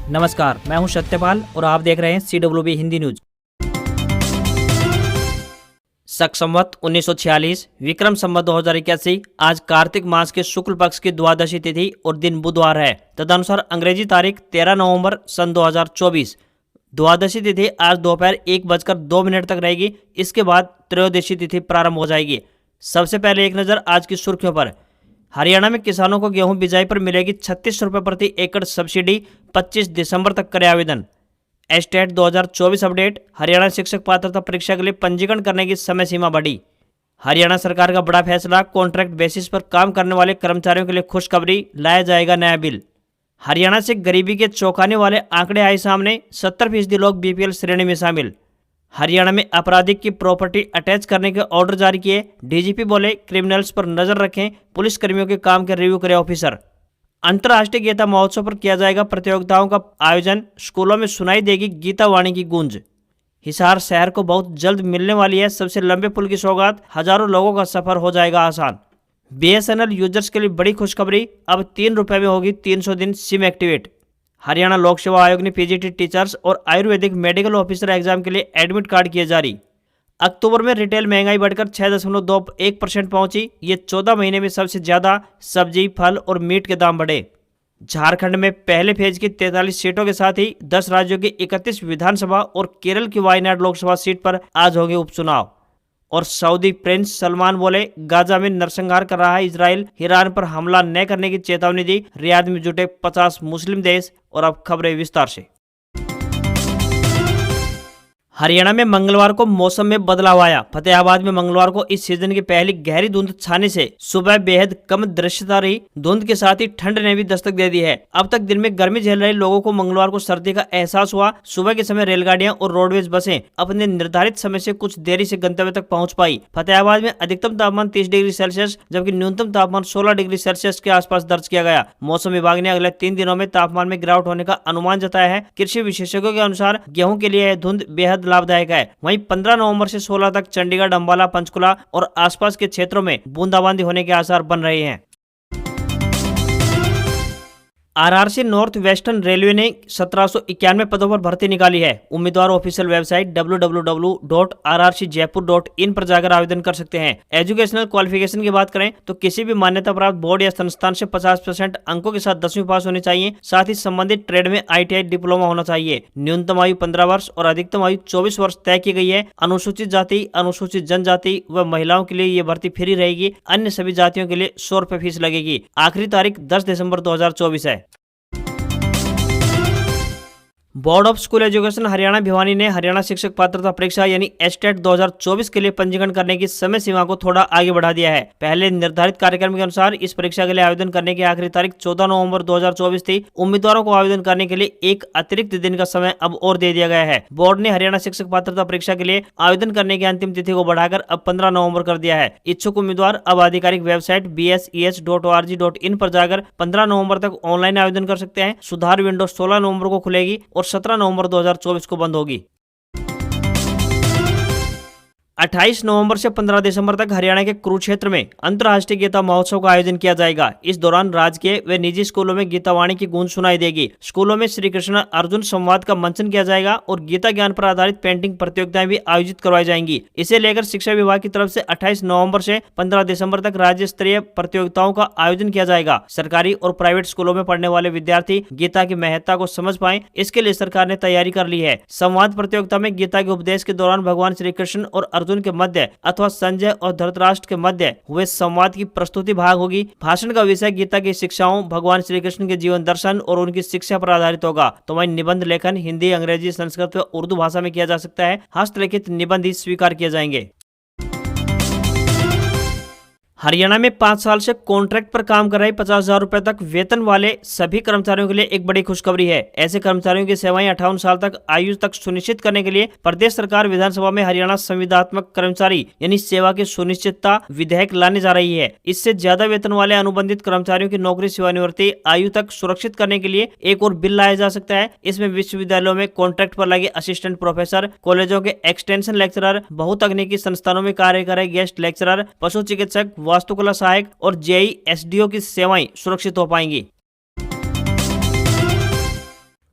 नमस्कार, मैं हूं सत्यपाल और आप देख रहे हैं CWB हिंदी न्यूज। शक संवत 1946 विक्रम संवत 2081 आज कार्तिक मास के शुक्ल पक्ष की द्वादशी तिथि और दिन बुधवार है। तदनुसार अंग्रेजी तारीख 13 नवंबर सन 2024। द्वादशी तिथि आज दोपहर 1:02 तक रहेगी। इसके बाद त्रयोदशी तिथि प्रारंभ हो जाएगी। सबसे पहले एक नज़र आज की सुर्खियों पर। हरियाणा में किसानों को गेहूं बिजाई पर मिलेगी 36 रुपये प्रति एकड़ सब्सिडी। 25 दिसंबर तक करे आवेदन। Estate 2024 update. हरियाणा शिक्षक पात्रता परीक्षा के लिए पंजीकरण करने की समय सीमा बढ़ी। हरियाणा सरकार का बड़ा फैसला। कॉन्ट्रैक्ट बेसिस पर काम करने वाले कर्मचारियों के लिए खुशखबरी, लाया जाएगा नया बिल। हरियाणा से गरीबी के चौंकाने वाले आंकड़े आए सामने। 70% लोग BPL श्रेणी में शामिल। हरियाणा में आपराधिक की प्रॉपर्टी अटैच करने के ऑर्डर जारी किए। DGP बोले क्रिमिनल्स पर नजर रखें, पुलिस कर्मियों के काम के रिव्यू करे ऑफिसर। अंतर्राष्ट्रीय गीता महोत्सव पर किया जाएगा प्रतियोगिताओं का आयोजन। स्कूलों में सुनाई देगी गीता वाणी की गूंज। हिसार शहर को बहुत जल्द मिलने वाली है सबसे लंबे पुल की सौगात। हजारों लोगों का सफर हो जाएगा आसान। BSNL यूजर्स के लिए बड़ी खुशखबरी। अब 3 रुपये में होगी 300 दिन सिम एक्टिवेट। हरियाणा लोक सेवा आयोग ने PGT टीचर्स और आयुर्वेदिक मेडिकल ऑफिसर एग्जाम के लिए एडमिट कार्ड किए जारी। अक्टूबर में रिटेल महंगाई बढ़कर 6.21% पहुंची। ये 14 महीने में सबसे ज्यादा। सब्जी, फल और मीट के दाम बढ़े। झारखंड में पहले फेज की 43 सीटों के साथ ही 10 राज्यों की 31 विधानसभा और केरल की वायनाड लोकसभा सीट पर आज होंगे उपचुनाव। और सऊदी प्रिंस सलमान बोले गाजा में नरसंहार कर रहा है इजराइल। ईरान पर हमला न करने की चेतावनी दी। रियाद में जुटे 50 मुस्लिम देश। और अब खबरें विस्तार से। हरियाणा में मंगलवार को मौसम में बदलाव आया। फतेहाबाद में मंगलवार को इस सीजन की पहली गहरी धुंध छाने से सुबह बेहद कम दृश्यता रही। धुंध के साथ ही ठंड ने भी दस्तक दे दी है। अब तक दिन में गर्मी झेल रहे लोगों को मंगलवार को सर्दी का एहसास हुआ। सुबह के समय रेलगाड़ियां और रोडवेज बसें अपने निर्धारित समय से कुछ देरी से गंतव्य तक पहुंच पाई। फतेहाबाद में अधिकतम तापमान 30 डिग्री सेल्सियस जबकि न्यूनतम तापमान 16 डिग्री सेल्सियस के आसपास दर्ज किया गया। मौसम विभाग ने अगले 3 दिनों में तापमान में गिरावट होने का अनुमान जताया है। कृषि विशेषज्ञों के अनुसार गेहूं के लिए यह धुंध बेहद लाभदायक है। वहीं 15 नवंबर से 16 तक चंडीगढ़, अंबाला, पंचकुला और आसपास के क्षेत्रों में बूंदाबांदी होने के आसार बन रहे हैं। RRC नॉर्थ वेस्टर्न रेलवे ने 1791 पदों पर भर्ती निकाली है। उम्मीदवार ऑफिशियल वेबसाइट www.rrcjaipur.in पर जाकर आवेदन कर सकते हैं। एजुकेशनल क्वालिफिकेशन की बात करें तो किसी भी मान्यता प्राप्त बोर्ड या संस्थान से 50% अंकों के साथ 10वीं पास होनी चाहिए। साथ ही संबंधित ट्रेड में ITI डिप्लोमा होना चाहिए। न्यूनतम आयु 15 वर्ष और अधिकतम आयु 24 वर्ष तय की गई है। अनुसूचित जाति, अनुसूचित जनजाति व महिलाओं के लिए ये भर्ती फ्री रहेगी। अन्य सभी जातियों के लिए 100 रुपये फीस लगेगी। आखिरी तारीख 10 दिसंबर 2024 है। Board of school education Haryana Bhiwani ने हरियाणा शिक्षक पात्रता परीक्षा यानी एस्टेट 2024 के लिए पंजीकरण करने की समय सीमा को थोड़ा आगे बढ़ा दिया है। पहले निर्धारित कार्यक्रम के अनुसार इस परीक्षा के लिए आवेदन करने की आखिरी तारीख 14 नवंबर 2024 थी। उम्मीदवारों को आवेदन करने के लिए एक अतिरिक्त दिन का समय अब और दे दिया गया है। बोर्ड ने हरियाणा शिक्षक पात्रता परीक्षा के लिए आवेदन करने की अंतिम तिथि को बढ़ाकर अब 15 नवम्बर कर दिया है। इच्छुक उम्मीदवार अब आधिकारिक वेबसाइट bses.org.in पर जाकर 15 नवंबर तक ऑनलाइन आवेदन कर सकते हैं। सुधार विंडो 16 नवंबर को खुलेगी और 17 नवंबर 2024 को बंद होगी। 28 नवंबर से 15 दिसंबर तक हरियाणा के कुरुक्षेत्र में अंतर्राष्ट्रीय गीता महोत्सव का आयोजन किया जाएगा। इस दौरान राजकीय व निजी स्कूलों में गीता वाणी की गूंज सुनाई देगी। स्कूलों में श्री कृष्ण अर्जुन संवाद का मंचन किया जाएगा और गीता ज्ञान पर आधारित पेंटिंग प्रतियोगिताएं भी आयोजित करवाई जाएंगी। इसे लेकर शिक्षा विभाग की तरफ से 28 नवंबर से 15 दिसंबर तक राज्य स्तरीय प्रतियोगिताओं का आयोजन किया जाएगा। सरकारी और प्राइवेट स्कूलों में पढ़ने वाले विद्यार्थी गीता की महत्ता को समझ पाएं, इसके लिए सरकार ने तैयारी कर ली है। संवाद प्रतियोगिता में गीता के उपदेश के दौरान भगवान श्री कृष्ण और अर्जुन के मध्य अथवा संजय और धृतराष्ट्र के मध्य हुए संवाद की प्रस्तुति भाग होगी। भाषण का विषय गीता की शिक्षाओं, भगवान श्री कृष्ण के जीवन दर्शन और उनकी शिक्षा पर आधारित होगा। तो वहीं निबंध लेखन हिंदी, अंग्रेजी, संस्कृत व उर्दू भाषा में किया जा सकता है। हस्तलिखित निबंध ही स्वीकार किए जाएंगे। हरियाणा में 5 साल से कॉन्ट्रैक्ट पर काम कर रहे 50,000 रुपए तक वेतन वाले सभी कर्मचारियों के लिए एक बड़ी खुशखबरी है। ऐसे कर्मचारियों की सेवाएं 58 साल तक आयु तक सुनिश्चित करने के लिए प्रदेश सरकार विधानसभा में हरियाणा संविदात्मक कर्मचारी यानी सेवा की सुनिश्चितता विधेयक लाने जा रही है। इससे ज्यादा वेतन वाले अनुबंधित कर्मचारियों की नौकरी सेवानिवृत्ति आयु तक सुरक्षित करने के लिए एक और बिल लाया जा सकता है। इसमें विश्वविद्यालयों में कॉन्ट्रैक्ट पर लगे असिस्टेंट प्रोफेसर, कॉलेजों के एक्सटेंशन लेक्चरर, बहुतकनीकी संस्थानों में कार्य कर रहे गेस्ट लेक्चरर, पशु चिकित्सक, वास्तुकला सहायक और JEE SDO की सेवाएं सुरक्षित हो पाएंगी।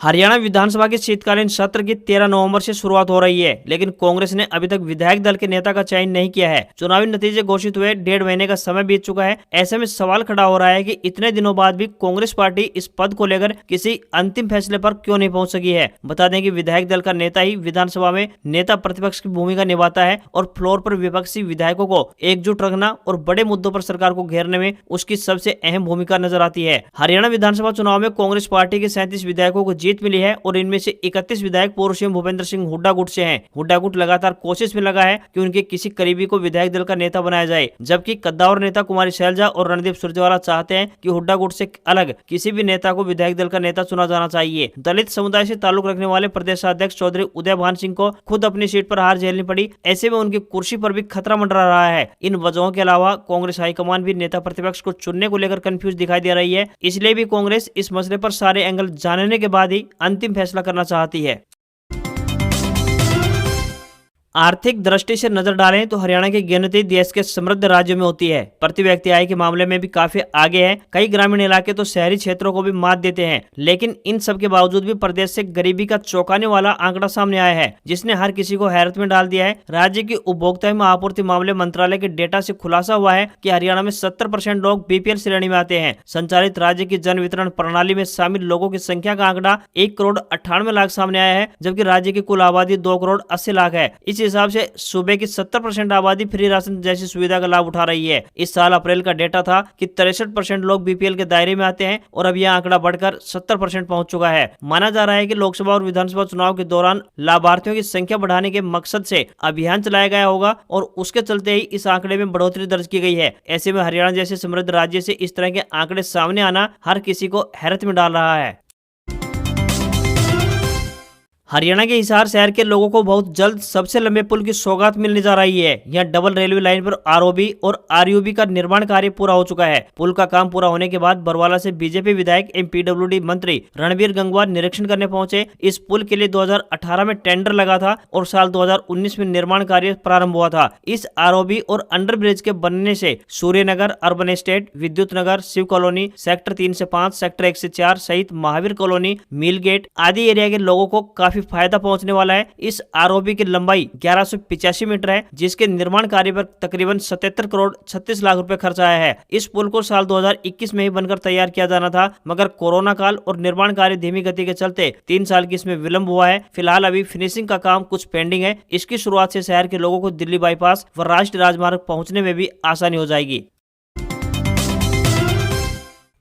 हरियाणा विधानसभा के शीतकालीन सत्र की 13 नवंबर से शुरुआत हो रही है, लेकिन कांग्रेस ने अभी तक विधायक दल के नेता का चयन नहीं किया है। चुनावी नतीजे घोषित हुए 1.5 महीने का समय बीत चुका है। ऐसे में सवाल खड़ा हो रहा है कि इतने दिनों बाद भी कांग्रेस पार्टी इस पद को लेकर किसी अंतिम फैसले पर क्यों नहीं पहुंच सकी है। बता दें कि विधायक दल का नेता ही विधानसभा में नेता प्रतिपक्ष की भूमिका निभाता है और फ्लोर पर विपक्षी विधायकों को एकजुट रखना और बड़े मुद्दों पर सरकार को घेरने में उसकी सबसे अहम भूमिका नजर आती है। हरियाणा विधानसभा चुनाव में कांग्रेस पार्टी के 37 विधायकों को जीत मिली है और इनमें से 31 विधायक पूर्व सीएम भूपेंद्र सिंह हुड्डा गुट से हैं। हुड्डा गुट लगातार कोशिश में लगा है कि उनके किसी करीबी को विधायक दल का नेता बनाया जाए, जबकि कद्दावर नेता कुमारी शैलजा और रणदीप सुरजेवाला चाहते हैं कि हुड्डा गुट से अलग किसी भी नेता को विधायक दल का नेता चुना जाना चाहिए। दलित समुदाय से ताल्लुक रखने वाले प्रदेशाध्यक्ष चौधरी उदय भान सिंह को खुद अपनी सीट पर हार झेलनी पड़ी। ऐसे में उनकी कुर्सी पर भी खतरा मंडरा रहा है। इन वजहों के अलावा कांग्रेस हाईकमान भी नेता प्रतिपक्ष को चुनने को लेकर कंफ्यूज दिखाई दे रही है। इसलिए भी कांग्रेस इस मसले पर सारे एंगल जानने के बाद ही अंतिम फैसला करना चाहती है। आर्थिक दृष्टि से नजर डालें तो हरियाणा की गिनती देश के समृद्ध राज्यों में होती है। प्रति व्यक्ति आय के मामले में भी काफी आगे है। कई ग्रामीण इलाके तो शहरी क्षेत्रों को भी मात देते हैं, लेकिन इन सब के बावजूद भी प्रदेश से गरीबी का चौंकाने वाला आंकड़ा सामने आया है, जिसने हर किसी को हैरत में डाल दिया है। राज्य की उपभोक्ता एवं आपूर्ति मामले मंत्रालय के डेटा से खुलासा हुआ है कि हरियाणा में 70% लोग बीपीएल श्रेणी में आते हैं। संचालित राज्य की जन वितरण प्रणाली में शामिल लोगों की संख्या का आंकड़ा 1,98,00,000 सामने आया है, जबकि राज्य की कुल आबादी 2,80,00,000 है। इस हिसाब से सूबे की 70% आबादी फ्री राशन जैसी सुविधा का लाभ उठा रही है। इस साल अप्रैल का डेटा था कि 63% लोग बीपीएल के दायरे में आते हैं और अब यह आंकड़ा बढ़कर 70% पहुंच चुका है। माना जा रहा है कि लोकसभा और विधानसभा चुनाव के दौरान लाभार्थियों की संख्या बढ़ाने के मकसद से अभियान चलाया गया होगा और उसके चलते ही इस आंकड़े में बढ़ोतरी दर्ज की गई है। ऐसे में हरियाणा जैसे समृद्ध राज्य से इस तरह के आंकड़े सामने आना हर किसी को हैरत में डाल रहा है। हरियाणा के हिसार शहर के लोगों को बहुत जल्द सबसे लंबे पुल की सौगात मिलने जा रही है। यहाँ डबल रेलवे लाइन पर आरओबी और आरयूबी का निर्माण कार्य पूरा हो चुका है। पुल का काम पूरा होने के बाद बरवाला से बीजेपी विधायक एवं पीडब्ल्यूडी मंत्री रणबीर गंगवा निरीक्षण करने पहुंचे। इस पुल के लिए 2018 में टेंडर लगा था और साल 2019 में निर्माण कार्य प्रारंभ हुआ था। इस आरओबी और अंडर ब्रिज के बनने से सूर्यनगर, अर्बन एस्टेट, विद्युत नगर, शिव कॉलोनी, सेक्टर 3 से 5, सेक्टर 1 से 4 सहित महावीर कॉलोनी, मिल गेट आदि एरिया के लोगों को काफी फायदा पहुंचने वाला है। इस आरओबी की लंबाई 1185 मीटर है, जिसके निर्माण कार्य पर तकरीबन 77 करोड़ 36 लाख रुपए खर्च आया है। इस पुल को साल 2021 में ही बनकर तैयार किया जाना था, मगर कोरोना काल और निर्माण कार्य धीमी गति के चलते 3 साल की इसमें विलंब हुआ है। फिलहाल अभी फिनिशिंग का काम कुछ पेंडिंग है। इसकी शुरुआत से शहर के लोगों को दिल्ली बाईपास व राष्ट्रीय राजमार्ग पहुंचने में भी आसानी हो जाएगी।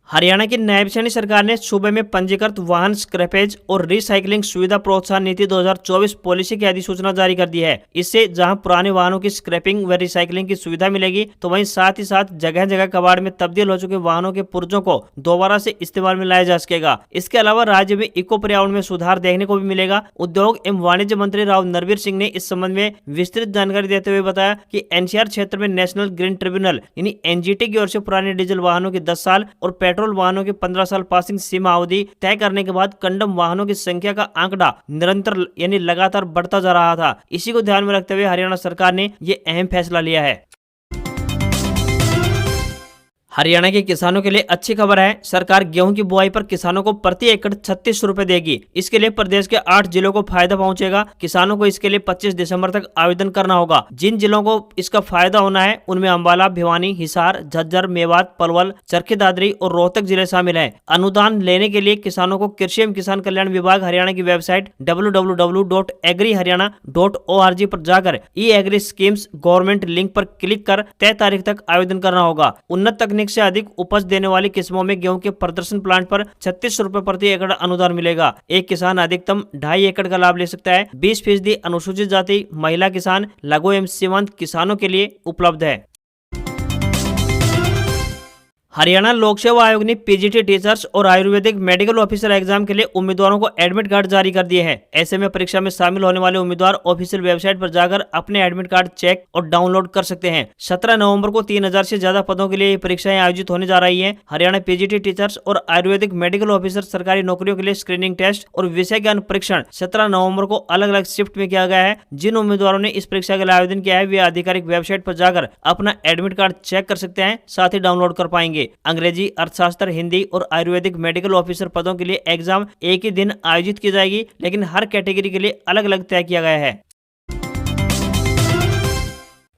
हरियाणा की नायब सैनी सरकार ने सूबे में पंजीकृत वाहन स्क्रैपेज और रिसाइकलिंग सुविधा प्रोत्साहन नीति 2024 पॉलिसी की अधिसूचना जारी कर दी है। इससे जहां पुराने वाहनों की स्क्रैपिंग व रिसाइकलिंग की सुविधा मिलेगी, तो वहीं साथ ही साथ जगह जगह कबाड़ में तब्दील हो चुके वाहनों के पुर्जों को दोबारा से इस्तेमाल में लाया जा सकेगा। इसके अलावा राज्य में इको पर्यावरण में सुधार देखने को भी मिलेगा। उद्योग एवं वाणिज्य मंत्री राव नरवीर सिंह ने इस संबंध में विस्तृत जानकारी देते हुए बताया कि एनसीआर क्षेत्र में नेशनल ग्रीन ट्रिब्यूनल यानी एनजीटी की ओर से पुराने डीजल वाहनों की 10 साल और पेट्रोल वाहनों की 15 साल पासिंग सीमा अवधि तय करने के बाद कंडम वाहनों की संख्या का आंकड़ा निरंतर यानी लगातार बढ़ता जा रहा था। इसी को ध्यान में रखते हुए हरियाणा सरकार ने ये अहम फैसला लिया है। हरियाणा के किसानों के लिए अच्छी खबर है। सरकार गेहूं की बुआई पर किसानों को प्रति एकड़ 36 रुपए देगी। इसके लिए प्रदेश के 8 जिलों को फायदा पहुंचेगा। किसानों को इसके लिए 25 दिसंबर तक आवेदन करना होगा। जिन जिलों को इसका फायदा होना है उनमें अंबाला, भिवानी, हिसार, झज्जर, मेवात, पलवल, चरखी दादरी और रोहतक जिले शामिल हैं। अनुदान लेने के लिए किसानों को कृषि एवं किसान कल्याण विभाग हरियाणा की वेबसाइट www.agriharyana.org पर जाकर ई एग्री स्कीम्स गवर्नमेंट लिंक पर क्लिक कर तय तारीख तक आवेदन करना होगा। उन्नत तकनीक से अधिक उपज देने वाली किस्मों में गेहूं के प्रदर्शन प्लांट पर 36 रुपए प्रति एकड़ अनुदान मिलेगा। एक किसान अधिकतम 2.5 एकड़ का लाभ ले सकता है। 20% अनुसूचित जाति, महिला किसान, लघु एवं सीमांत किसानों के लिए उपलब्ध है। हरियाणा लोक सेवा आयोग ने पीजीटी टीचर्स और आयुर्वेदिक मेडिकल ऑफिसर एग्जाम के लिए उम्मीदवारों को एडमिट कार्ड जारी कर दिए हैं। ऐसे में परीक्षा में शामिल होने वाले उम्मीदवार ऑफिशियल वेबसाइट पर जाकर अपने एडमिट कार्ड चेक और डाउनलोड कर सकते हैं। 17 नवंबर को 3000 से ज्यादा पदों के लिए ये परीक्षाएं आयोजित होने जा रही हैं। हरियाणा पीजीटी टीचर्स और आयुर्वेदिक मेडिकल ऑफिसर सरकारी नौकरियों के लिए स्क्रीनिंग टेस्ट और विषय ज्ञान परीक्षण 17 नवंबर को अलग अलग शिफ्ट में किया गया है। जिन उम्मीदवारों ने इस परीक्षा के लिए आवेदन किया है वे आधिकारिक वेबसाइट पर जाकर अपना एडमिट कार्ड चेक कर सकते हैं, साथ ही डाउनलोड कर पाएंगे। होंगे। अंग्रेजी, अर्थशास्त्र, हिंदी और आयुर्वेदिक मेडिकल ऑफिसर पदों के लिए एग्जाम एक ही दिन आयोजित की जाएगी, लेकिन हर कैटेगरी के लिए अलग अलग तय किया गया है।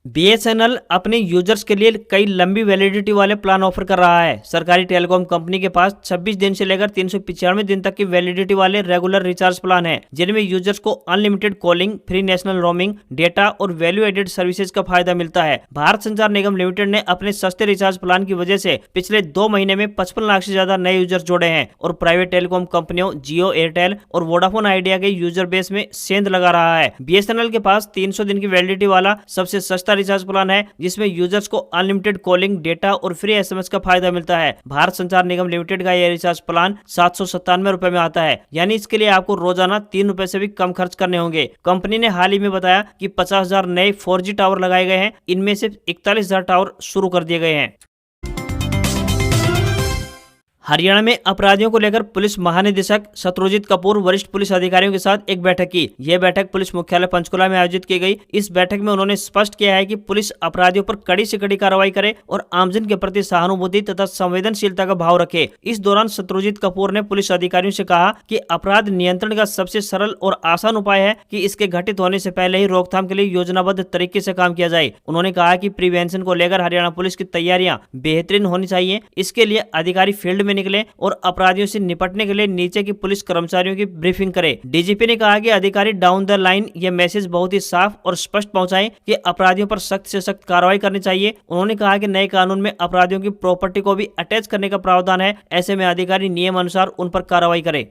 बीएसएनएल अपने यूजर्स के लिए कई लंबी वैलिडिटी वाले प्लान ऑफर कर रहा है। सरकारी टेलीकॉम कंपनी के पास 26 दिन से लेकर 395 दिन तक की वैलिडिटी वाले रेगुलर रिचार्ज प्लान है, जिनमें यूजर्स को unlimited calling, free national roaming, data और वैल्यू एडेड सर्विसेज का फायदा मिलता है। भारत संचार निगम लिमिटेड ने अपने सस्ते रिचार्ज प्लान की वजह से पिछले 2 महीने में 55 लाख से ज्यादा नए यूजर्स जोड़े हैं और प्राइवेट टेलीकॉम कंपनियों जियो, एयरटेल और वोडाफोन आइडिया के यूजर बेस में सेंध लगा रहा है। बीएसएनएल के पास 300 दिन की वैलिडिटी वाला सबसे सस्ता रिचार्ज प्लान है, जिसमें यूजर्स को अनलिमिटेड कॉलिंग, डेटा और फ्री एसएमएस का फायदा मिलता है। भारत संचार निगम लिमिटेड का यह रिचार्ज प्लान 797 रुपए में आता है, यानी इसके लिए आपको रोजाना 3 रुपए से भी कम खर्च करने होंगे। कंपनी ने हाल ही में बताया कि 50,000 नए 4G टावर लगाए गए हैं, इनमें से 41,000 टावर शुरू कर दिए गए हैं। हरियाणा में अपराधियों को लेकर पुलिस महानिदेशक शत्रुजीत कपूर वरिष्ठ पुलिस अधिकारियों के साथ एक बैठक की। यह बैठक पुलिस मुख्यालय पंचकुला में आयोजित की गई। इस बैठक में उन्होंने स्पष्ट किया है कि पुलिस अपराधियों पर कड़ी से कड़ी कार्रवाई करे और आमजन के प्रति सहानुभूति तथा संवेदनशीलता का भाव रखे। इस दौरान शत्रुजीत कपूर ने पुलिस अधिकारियों से कहा कि अपराध नियंत्रण का सबसे सरल और आसान उपाय है कि इसके घटित होने से पहले ही रोकथाम के लिए योजनाबद्ध तरीके से काम किया जाए। उन्होंने कहा कि प्रिवेंशन को लेकर हरियाणा पुलिस की तैयारियां बेहतरीन होनी चाहिए। इसके लिए अधिकारी फील्ड में निकले और अपराधियों से निपटने के लिए नीचे की पुलिस कर्मचारियों की ब्रीफिंग करें। डीजीपी ने कहा कि अधिकारी डाउन द लाइन यह मैसेज बहुत ही साफ और स्पष्ट पहुंचाएं कि अपराधियों पर सख्त से सख्त कार्रवाई करनी चाहिए। उन्होंने कहा कि नए कानून में अपराधियों की प्रॉपर्टी को भी अटैच करने का प्रावधान है, ऐसे में अधिकारी नियम अनुसार उन पर कार्रवाई करें।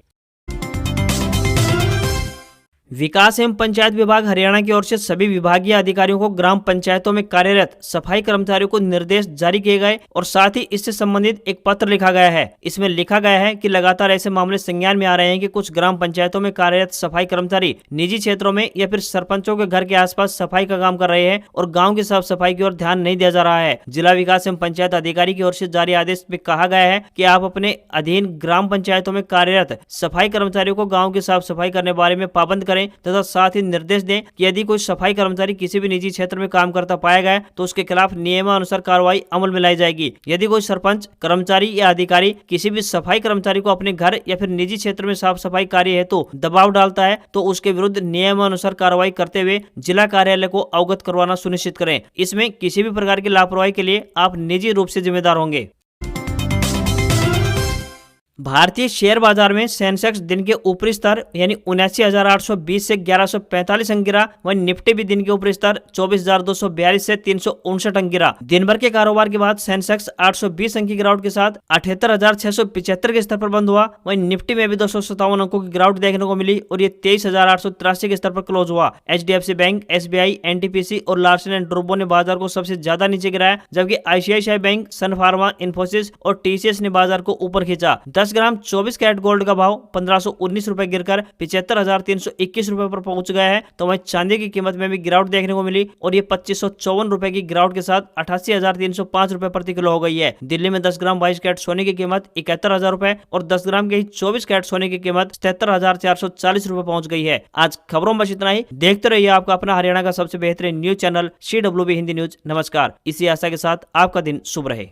विकास एवं पंचायत विभाग हरियाणा की ओर से सभी विभागीय अधिकारियों को ग्राम पंचायतों में कार्यरत सफाई कर्मचारियों को निर्देश जारी किए गए और साथ ही इससे संबंधित एक पत्र लिखा गया है। इसमें लिखा गया है कि लगातार ऐसे मामले संज्ञान में आ रहे हैं कि कुछ ग्राम पंचायतों में कार्यरत सफाई कर्मचारी निजी क्षेत्रों में या फिर सरपंचों के घर के आसपास सफाई का काम कर रहे हैं और गाँव की साफ सफाई की ओर ध्यान नहीं दिया जा रहा है। जिला विकास एवं पंचायत अधिकारी की ओर से जारी आदेश में कहा गया है कि आप अपने अधीन ग्राम पंचायतों में कार्यरत सफाई कर्मचारियों को गाँव की साफ सफाई करने बारे में पाबंद करें तथा साथ ही निर्देश दें कि यदि कोई सफाई कर्मचारी किसी भी निजी क्षेत्र में काम करता पाया गया तो उसके खिलाफ नियमानुसार कार्रवाई अमल में लाई जाएगी। यदि कोई सरपंच, कर्मचारी या अधिकारी किसी भी सफाई कर्मचारी को अपने घर या फिर निजी क्षेत्र में साफ सफाई कार्य हेतु दबाव डालता है तो उसके विरुद्ध नियमानुसार कार्रवाई करते हुए जिला कार्यालय को अवगत करवाना सुनिश्चित करें। इसमें किसी भी प्रकार की लापरवाही के लिए आप निजी रूप से जिम्मेदार होंगे। भारतीय शेयर बाजार में सेंसेक्स दिन के ऊपरी स्तर यानी 79,820 से 1145 अंक गिरा, वहीं निफ्टी भी दिन के ऊपरी स्तर 24,242 से 359 अंक गिरा। दिन भर के कारोबार के बाद सेंसेक्स 820 अंक की गिरावट के साथ 78,675 के स्तर पर बंद हुआ। वहीं निफ्टी में भी 257 अंकों की गिरावट देखने को मिली और ये 23,883 के स्तर पर क्लोज हुआ। HDFC बैंक, SBI, NTPC और लार्सन एंड टूब्रो ने बाजार को सबसे ज्यादा नीचे गिराया, जबकि ICICI बैंक, सन फार्मा, इन्फोसिस और TCS ने बाजार को ऊपर खींचा। 10 ग्राम 24 कैरेट गोल्ड का भाव 1519 रुपए गिरकर 75,321 रुपए पर पहुंच गया है। तो वहीं चांदी की कीमत में भी गिरावट देखने को मिली और ये 2554 रुपए की गिरावट के साथ 88,305 रुपए प्रति किलो हो गई है। दिल्ली में 10 ग्राम 22 कैरेट सोने की कीमत 71,000 रुपए और 10 ग्राम के 24 कैरेट सोने की कीमत 77,440 रुपए पहुंच गई है। आज खबरों में बस इतना ही। देखते रहिए आपका अपना हरियाणा का सबसे बेहतरीन news channel CWB Hindi news. नमस्कार। इसी आशा के साथ आपका दिन शुभ रहे।